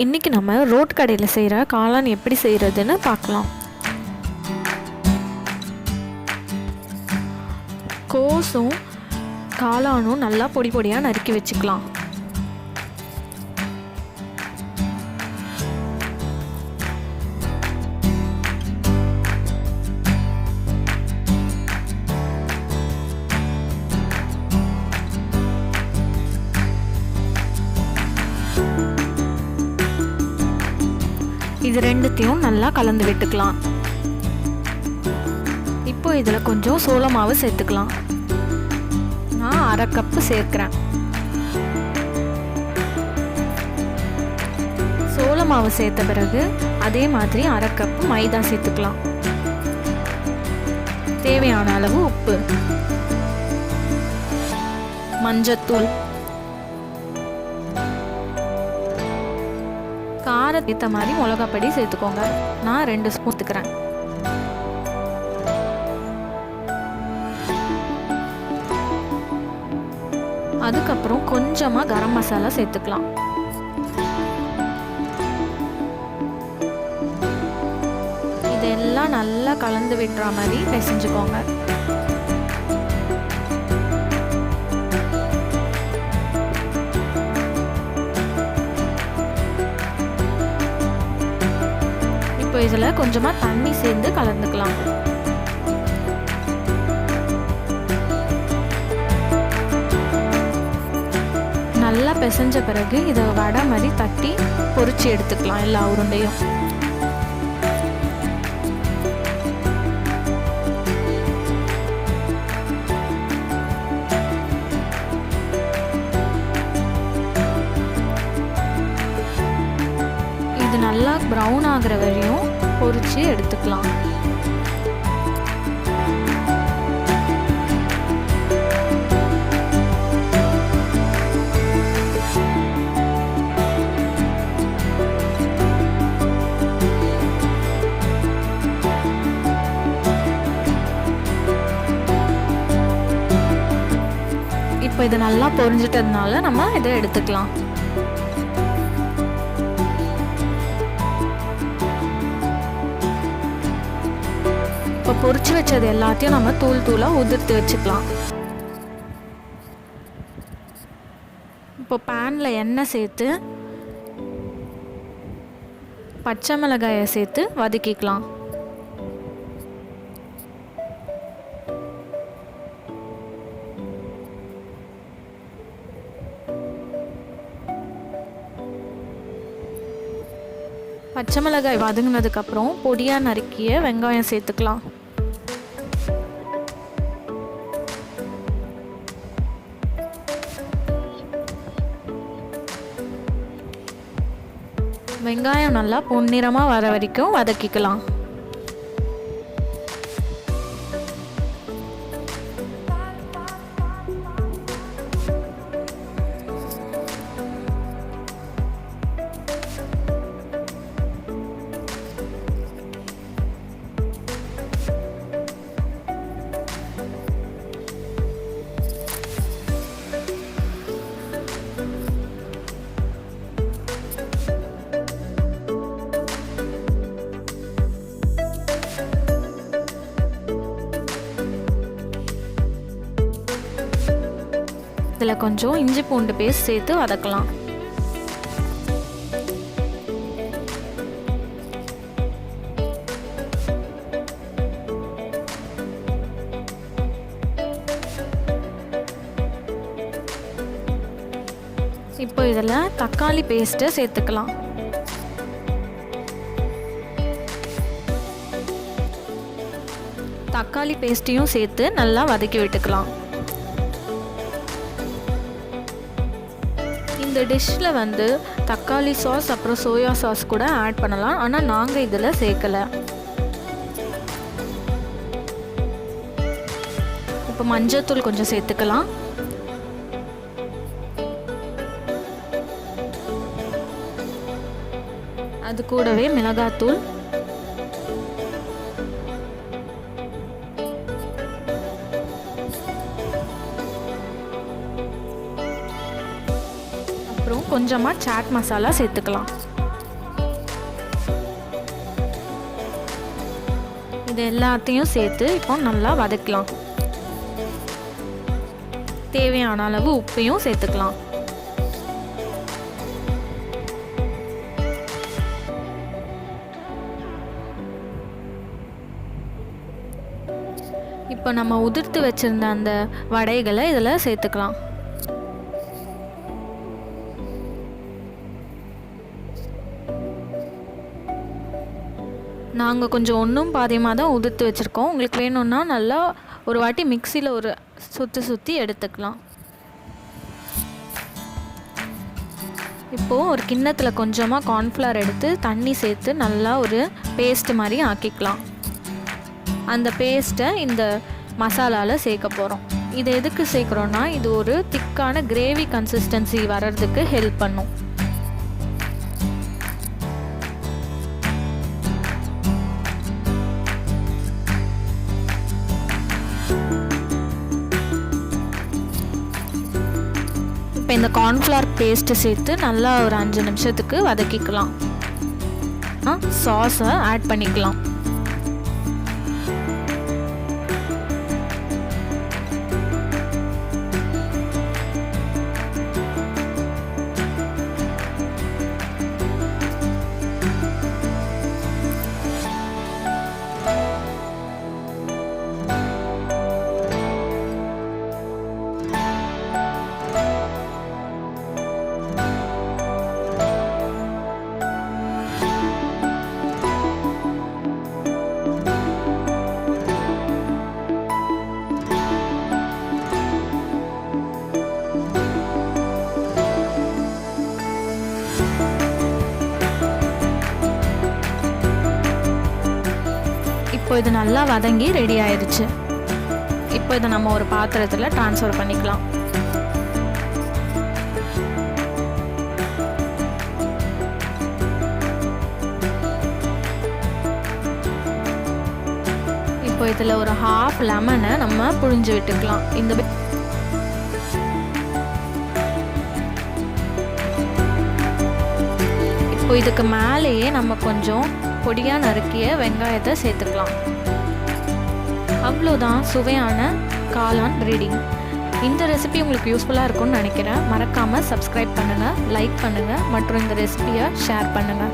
இன்றைக்கி நம்ம ரோட் கடையில் செய்கிற காளான் எப்படி செய்கிறதுன்னு பார்க்கலாம். கோஸும் காளானும் நல்லா பொடி பொடியாக நறுக்கி வச்சுக்கலாம். இது ரெண்டுத்தையும் நல்லா கலந்து விட்டுக்கலாம். இப்போ இதில் கொஞ்சம் சோள மாவு சேர்த்துக்கலாம். நான் 1/2 கப்பு சேர்க்கிறேன். சோள மாவு சேர்த்த பிறகு அதே மாதிரி 1/2 கப்பு மைதா சேர்த்துக்கலாம். தேவையான அளவு உப்பு, மஞ்சத்தூள், காரத்துக்கு ஏற்ற மாதிரி மிளகாப்பொடி சேர்த்துக்கோங்க. நான் 2 ஸ்பூன் எடுத்துக்கிறேன். அதுக்கப்புறம் கொஞ்சமாக கரம் மசாலா சேர்த்துக்கலாம். இதெல்லாம் நல்லா கலந்து விடுற மாதிரி பிசைஞ்சுக்கோங்க. இப்போ இதில் கொஞ்சமாக தண்ணி சேர்ந்து கலந்துக்கலாம். நல்லா பிசைஞ்ச பிறகு இதை வடை மாதிரி தட்டி பொரிச்சு எடுத்துக்கலாம் எல்லா உருண்டையும். இது நல்லா ப்ரௌன் ஆகிற வரையும் பொரிச்சு எடுத்துக்கலாம். இப்போ இது நல்லா பொரிஞ்சிட்டதுனால நம்ம இதை எடுத்துக்கலாம். இப்போ பொரிச்சு வச்சது எல்லாத்தையும் நம்ம தூள் தூளாக உதிர்த்து வச்சுக்கலாம். இப்போ பேனில் எண்ணெய் சேர்த்து பச்சை மிளகாயை சேர்த்து வதக்கிக்கலாம். பச்சை மிளகாய் வதங்கினதுக்கப்புறம் பொடியாக நறுக்கிய வெங்காயம் சேர்த்துக்கலாம். வெங்காயம் நல்லா பொன்னிறமாக வர வரைக்கும் வதக்கிக்கலாம். இதில் கொஞ்சம் இஞ்சி பூண்டு பேஸ்ட் சேர்த்து வதக்கலாம். இப்போ இதில் தக்காளி பேஸ்ட்டை சேர்த்துக்கலாம். தக்காளி பேஸ்ட்டையும் சேர்த்து நல்லா வதக்கி விட்டுக்கலாம். இந்த டிஷ்ஷில் வந்து தக்காளி சாஸ் அப்புறம் சோயா சாஸ் கூட ஆட் பண்ணலாம். ஆனால் நாங்கள் இதில் சேர்க்கலை. இப்போ மஞ்சத்தூள் கொஞ்சம் சேர்த்துக்கலாம். அது கூடவே மிளகாத்தூள், கொஞ்சமாக சாட் மசாலா சேர்த்துக்கலாம். இது எல்லாத்தையும் சேர்த்து இப்போ நல்லா வதக்கலாம். தேவையான அளவு உப்பையும் சேர்த்துக்கலாம். இப்போ நம்ம உதிர்த்து வச்சுருந்த அந்த வடைகளை இதில் சேர்த்துக்கலாம். நாங்கள் கொஞ்சம் ஒன்றும் பாதியமாக தான் உதிர்த்து வச்சுருக்கோம். உங்களுக்கு வேணும்னா நல்லா ஒரு வாட்டி மிக்சியில் ஒரு சுற்றி எடுத்துக்கலாம். இப்போது ஒரு கிண்ணத்தில் கொஞ்சமாக கார்ன்ஃப்ளவர் எடுத்து தண்ணி சேர்த்து நல்லா ஒரு பேஸ்ட் மாதிரி ஆக்கிக்கலாம். அந்த பேஸ்ட்டை இந்த மசாலாவில் சேர்க்க போகிறோம். இது எதுக்கு சேர்க்குறோன்னா இது ஒரு திக்கான கிரேவி கன்சிஸ்டன்சி வர்றதுக்கு ஹெல்ப் பண்ணும். இப்போ இந்த கார்ன்ஃப்ளவர் பேஸ்ட்டை சேர்த்து நல்லா ஒரு 5 நிமிஷத்துக்கு வதக்கிக்கலாம். சாஸை ஆட் பண்ணிக்கலாம். இப்போ இது நல்லா வதங்கி ரெடி ஆயிடுச்சு. இப்போ இதை நம்ம ஒரு பாத்திரத்தில் ட்ரான்ஸ்ஃபர் பண்ணிக்கலாம். இப்போ இதில் ஒரு ½ லெமனை நம்ம புழிஞ்சு விட்டுக்கலாம். இப்போ இதுக்கு மேலேயே நம்ம கொஞ்சம் பொடியாக நறுக்கிய வெங்காயத்தை சேர்த்துக்கலாம். அவ்வளோதான், சுவையான காளான் ரெடி. இந்த ரெசிபி உங்களுக்கு யூஸ்ஃபுல்லாக இருக்கும்னு நினைக்கிறேன். மறக்காமல் சப்ஸ்கிரைப் பண்ணுங்கள், லைக் பண்ணுங்கள் மற்றும் இந்த ரெசிபியை ஷேர் பண்ணுங்கள்.